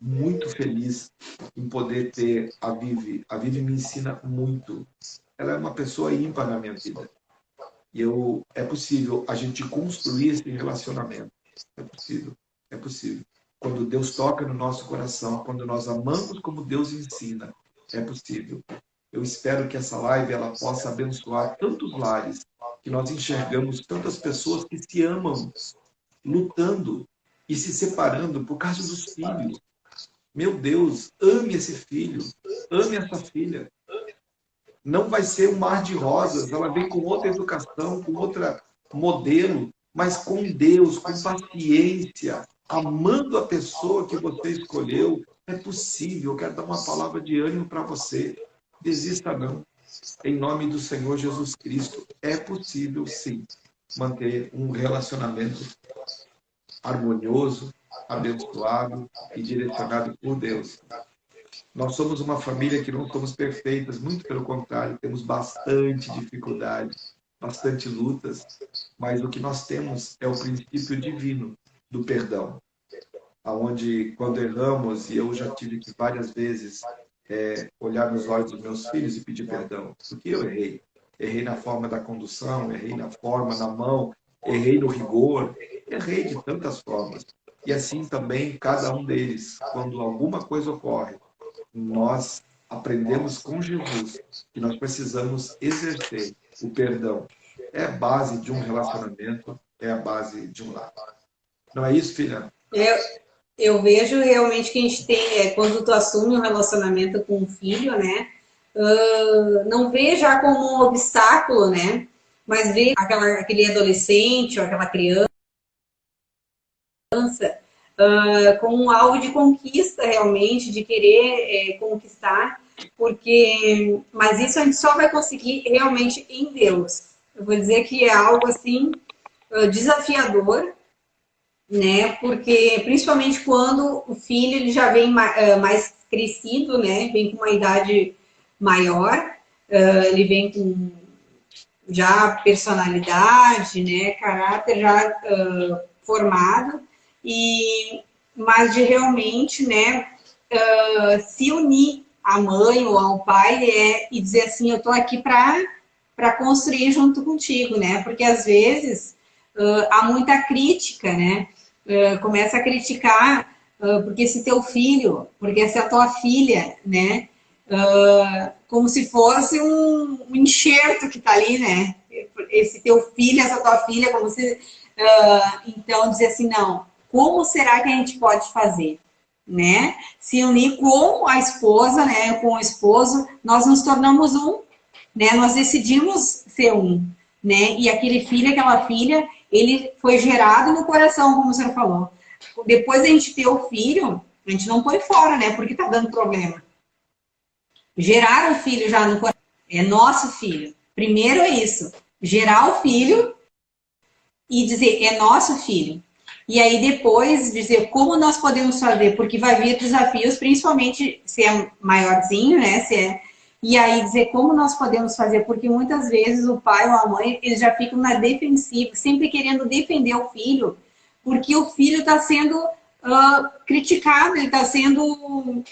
muito feliz em poder ter a Vivi. A Vivi me ensina muito. Ela é uma pessoa ímpar na minha vida. E é possível a gente construir esse relacionamento. É possível. É possível. Quando Deus toca no nosso coração, quando nós amamos como Deus ensina, é possível. Eu espero que essa live ela possa abençoar tantos lares, que nós enxergamos tantas pessoas que se amam, lutando e se separando por causa dos filhos. Meu Deus, ame esse filho, ame essa filha. Não vai ser um mar de rosas, ela vem com outra educação, com outro modelo, mas com Deus, com paciência, amando a pessoa que você escolheu. É possível, eu quero dar uma palavra de ânimo para você. Desista não. Em nome do Senhor Jesus Cristo, é possível sim manter um relacionamento harmonioso, abençoado e direcionado por Deus. Nós somos uma família que não somos perfeitas, muito pelo contrário, temos bastante dificuldade, bastante lutas, mas o que nós temos é o princípio divino do perdão, aonde quando erramos, e eu já tive que várias vezes olhar nos olhos dos meus filhos e pedir perdão, porque eu errei. Errei na forma da condução, errei na forma, na mão, errei no rigor, errei de tantas formas. E assim também cada um deles, quando alguma coisa ocorre, nós aprendemos com Jesus que nós precisamos exercer o perdão. É a base de um relacionamento, é a base de um lar. Não é isso, filha? Eu vejo realmente que a gente tem, quando tu assume um relacionamento com um filho, né? Não vê já como um obstáculo, né? Mas vê aquele adolescente ou aquela criança como algo de conquista realmente, de querer conquistar, mas isso a gente só vai conseguir realmente em Deus. Eu vou dizer que é algo assim desafiador, né? Porque principalmente quando o filho ele já vem mais crescido, né? Vem com uma idade maior, ele vem com já personalidade, né? Caráter já formado. Mas de realmente, né, se unir à mãe ou ao pai e dizer assim, eu estou aqui para construir junto contigo, né? Porque às vezes há muita crítica, né? Começa a criticar porque esse teu filho, porque essa é a tua filha, né? Como se fosse um enxerto que está ali, né? Esse teu filho, essa tua filha, como se... então, dizer assim, não, como será que a gente pode fazer? Né? Se unir com a esposa, né? Com o esposo, nós nos tornamos um, né? Nós decidimos ser um, né? E aquele filho, aquela filha, ele foi gerado no coração, como o senhor falou. Depois a gente ter o filho, a gente não põe fora, né? Porque tá dando problema. Geraram o filho já no coração. É nosso filho, Primeiro é isso, gerar o filho e dizer, é nosso filho. E aí depois dizer como nós podemos fazer, porque vai vir desafios, principalmente se é maiorzinho, né? E aí dizer como nós podemos fazer, porque muitas vezes o pai ou a mãe, eles já ficam na defensiva, sempre querendo defender o filho, porque o filho está sendo criticado, ele está sendo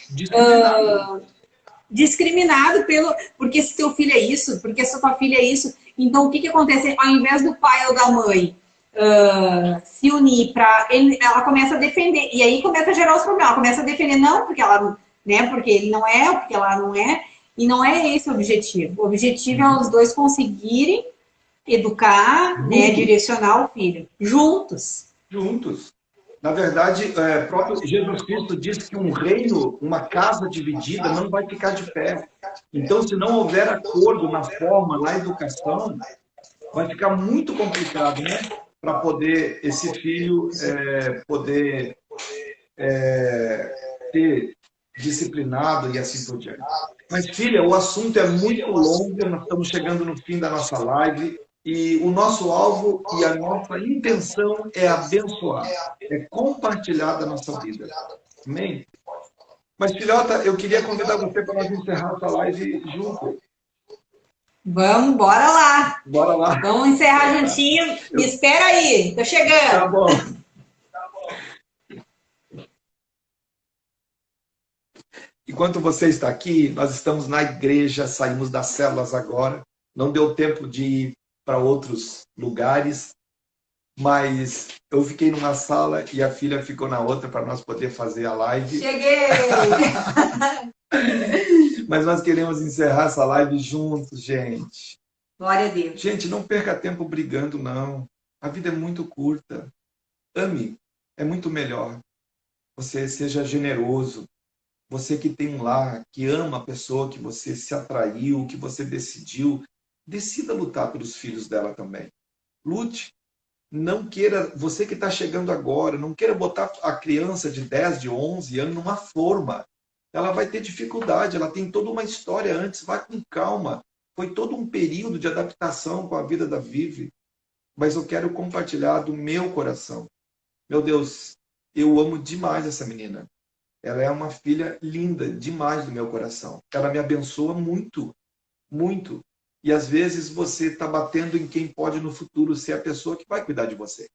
discriminado porque se teu filho é isso, porque se tua filha é isso. Então o que acontece? Ao invés do pai ou da mãe se unir ela começa a defender, e aí começa a gerar os problemas, ela começa a defender, não, porque ela, né, porque ele não é, porque ela não é, e não é esse o objetivo. O objetivo é os dois conseguirem educar, né, direcionar o filho, juntos. Juntos. Na verdade, próprio Jesus Cristo disse que um reino, uma casa dividida, não vai ficar de pé. Então, se não houver acordo na forma, na educação, vai ficar muito complicado, né? Para poder esse filho poder ser disciplinado e assim por diante. Mas, filha, o assunto é muito longo, nós estamos chegando no fim da nossa live e o nosso alvo e a nossa intenção é abençoar, é compartilhar da nossa vida. Amém? Mas, filhota, eu queria convidar você para nós encerrar essa live junto. Vamos, bora lá. Bora lá. Vamos encerrar juntinho. Me espera aí, tô chegando. Tá bom. Enquanto você está aqui, nós estamos na igreja, saímos das células agora. Não deu tempo de ir para outros lugares, mas eu fiquei numa sala e a filha ficou na outra para nós poder fazer a live. Cheguei! Mas nós queremos encerrar essa live juntos, gente. Glória a Deus. Gente, não perca tempo brigando, não. A vida é muito curta. Ame, é muito melhor. Você seja generoso. Você que tem um lar, que ama a pessoa que você se atraiu, que você decidiu, decida lutar pelos filhos dela também. Lute. Não queira, você que está chegando agora, não queira botar a criança de 10, de 11 anos numa forma. Ela vai ter dificuldade, ela tem toda uma história antes, vai com calma. Foi todo um período de adaptação com a vida da Vivi. Mas eu quero compartilhar do meu coração. Meu Deus, eu amo demais essa menina. Ela é uma filha linda demais do meu coração. Ela me abençoa muito, muito. E às vezes você está batendo em quem pode no futuro ser a pessoa que vai cuidar de você.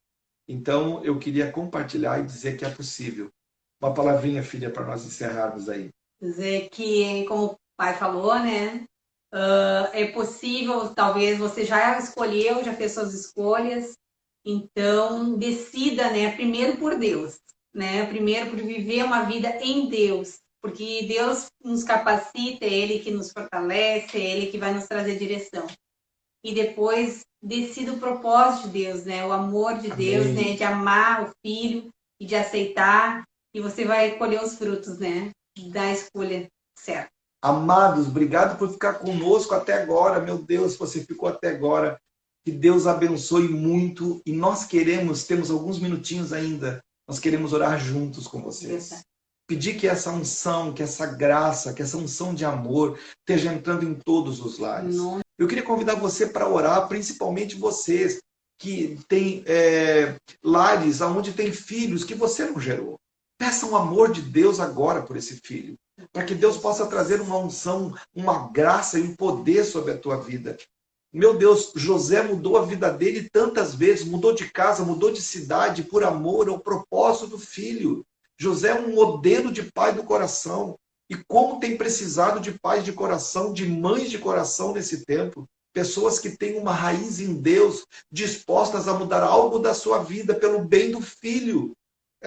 Então eu queria compartilhar e dizer que é possível. Uma palavrinha, filha, para nós encerrarmos aí. Dizer que, como o pai falou, né? É possível, talvez você já escolheu, já fez suas escolhas. Então decida, né? Primeiro por Deus. Né? Primeiro por viver uma vida em Deus, porque Deus nos capacita, é Ele que nos fortalece, é Ele que vai nos trazer direção. E depois decida o propósito de Deus, né? O amor de Deus, né? De amar o filho e de aceitar, e você vai colher os frutos, né? Da escolha certa. Amados, obrigado por ficar conosco até agora. Meu Deus, você ficou até agora. Que Deus abençoe muito e nós temos alguns minutinhos ainda. Nós queremos orar juntos com vocês. Pedir que essa unção, que essa graça, que essa unção de amor esteja entrando em todos os lares. Eu queria convidar você para orar, principalmente vocês que têm lares onde tem filhos que você não gerou. Peça o amor de Deus agora por esse filho. Para que Deus possa trazer uma unção, uma graça e um poder sobre a tua vida. Meu Deus, José mudou a vida dele tantas vezes, mudou de casa, mudou de cidade, por amor ao propósito do filho. José é um modelo de pai do coração. E como tem precisado de pais de coração, de mães de coração nesse tempo. Pessoas que têm uma raiz em Deus, dispostas a mudar algo da sua vida pelo bem do filho.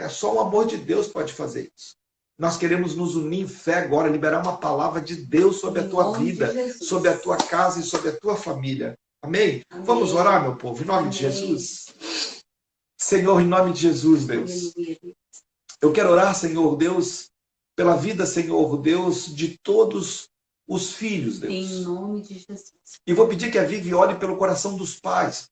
Só o amor de Deus pode fazer isso. Nós queremos nos unir em fé agora, liberar uma palavra de Deus sobre a tua vida, sobre a tua casa e sobre a tua família. Amém? Amém. Vamos orar, meu povo, em nome de Jesus. Senhor, em nome de Jesus, Deus. Eu quero orar, Senhor Deus, pela vida, Senhor Deus, de todos os filhos, Deus. Em nome de Jesus. E vou pedir que a Vivi olhe pelo coração dos pais.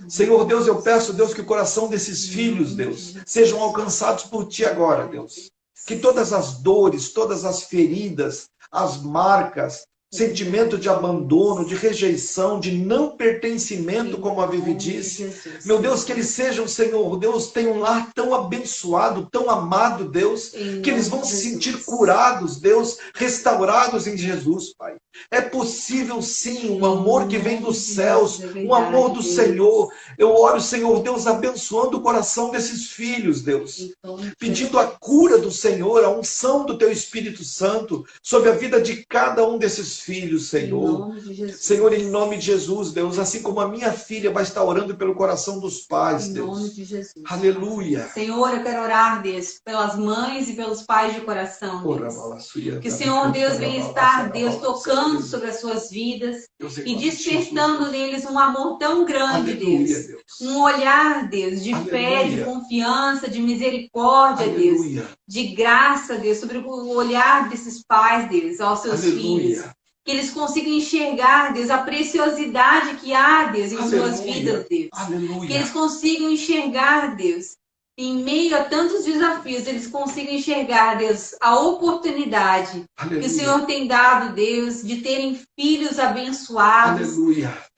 Senhor Deus, eu peço, Deus, que o coração desses filhos, Deus, sejam alcançados por Ti agora, Deus. Que todas as dores, todas as feridas, as marcas, sentimento de abandono, de rejeição, de não pertencimento, como a Vivi disse. Meu Deus, que eles sejam, Senhor, Deus, tem um lar tão abençoado, tão amado, Deus, que eles vão se sentir curados, Deus, restaurados em Jesus, Pai. É possível sim, um amor que vem dos céus, um amor do Senhor. Eu oro, Senhor, Deus, abençoando o coração desses filhos, Deus, pedindo a cura do Senhor, a unção do Teu Espírito Santo sobre a vida de cada um desses filhos, Senhor. Senhor, em nome de Jesus, Deus, assim como a minha filha vai estar orando pelo coração dos pais, Deus. Em nome de Jesus. Aleluia. Senhor, eu quero orar, Deus, pelas mães e pelos pais de coração, Deus. Que o Senhor, Deus, venha estar, Deus, tocando sobre as suas vidas e despertando neles um amor tão grande, Deus. Um olhar, Deus, de fé, de confiança, de misericórdia, Deus. De graça, Deus, sobre o olhar desses pais, Deus, aos seus filhos. Que eles consigam enxergar, Deus, a preciosidade que há, Deus, em suas vidas, Deus. Que eles consigam enxergar, Deus, em meio a tantos desafios, eles consigam enxergar, Deus, a oportunidade que o Senhor tem dado, Deus, de terem filhos abençoados,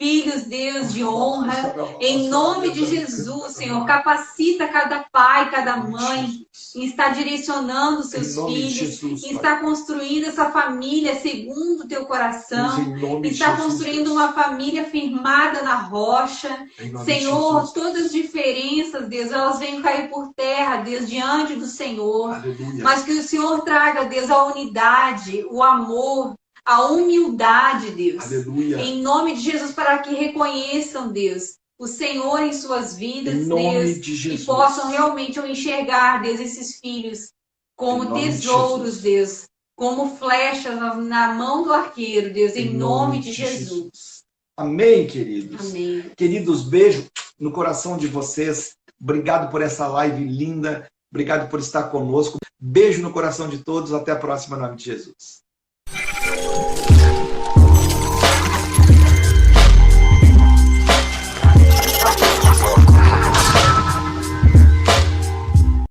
filhos, Deus, de honra. Em nome de Jesus, Senhor, capacita cada pai, cada mãe em estar direcionando os seus filhos, em estar construindo essa família segundo o teu coração, em estar construindo uma família firmada na rocha. Senhor, todas as diferenças, Deus, elas vêm cair por terra, Deus, diante do Senhor. Mas que o Senhor traga, Deus, a unidade, o amor, a humildade, Deus. Em nome de Jesus, para que reconheçam, Deus, o Senhor em suas vidas, Deus, e possam realmente enxergar, Deus, esses filhos como tesouros, Deus, como flechas na mão do arqueiro, Deus, em nome de Jesus. Amém, queridos. Amém. Queridos, beijo no coração de vocês. Obrigado por essa live linda. Obrigado por estar conosco. Beijo no coração de todos. Até a próxima, em nome de Jesus.